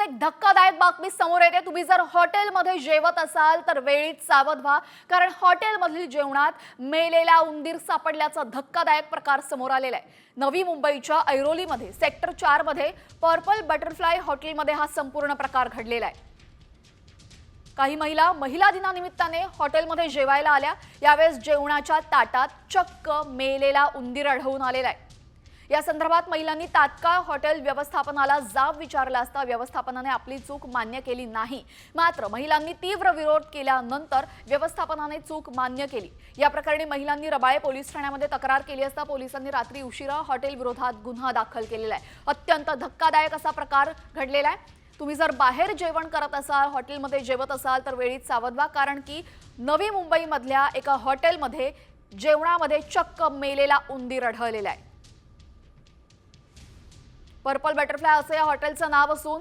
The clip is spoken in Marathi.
एक धक्कादायक बातमी समोर येते। तुम्ही जर हॉटेलमध्ये जेवत असाल तर वेळीच सावध व्हा, कारण हॉटेलमधील जेवणात मेलेला उंदीर सापडल्याचा धक्कादायक प्रकार समोर आलेला आहे। नवी मुंबईच्या ऐरोलीमध्ये सेक्टर 4 मध्ये पर्पल बटरफ्लाय हॉटेलमध्ये हा संपूर्ण प्रकार घडलेला आहे। काही महिला दिनानिमित्ताने हॉटेलमध्ये जेवायला आल्या। यावेळेस जेवणाच्या ताटात चक्क मेलेला उंदीर आढळून आलेला आहे। या संदर्भात महिलांनी तात्काळ हॉटेल व्यवस्थापनाला जाब विचारला असता व्यवस्थापनाने आपली चूक मान्य केली नाही। मात्र महिलांनी तीव्र विरोध केल्यानंतर व्यवस्थापनाने चूक मान्य केली। या प्रकरणी महिलांनी रबाळे पोलीस ठाण्यामध्ये तक्रार केली असता पोलिसांनी रात्री उशिरा हॉटेल विरोधात गुन्हा दाखल केलेला आहे। अत्यंत धक्कादायक असा प्रकार घडलेला आहे। तुम्ही जर बाहेर जेवण करत असाल, हॉटेलमध्ये जेवत असाल तर वेळीच सावध व्हा, कारण की नवी मुंबईमधल्या एका हॉटेलमध्ये जेवणामध्ये चक्क मेलेला उंदीर आढळलेला आहे। पर्पल बटरफ्लाय असे या हॉटेलचं नाव असून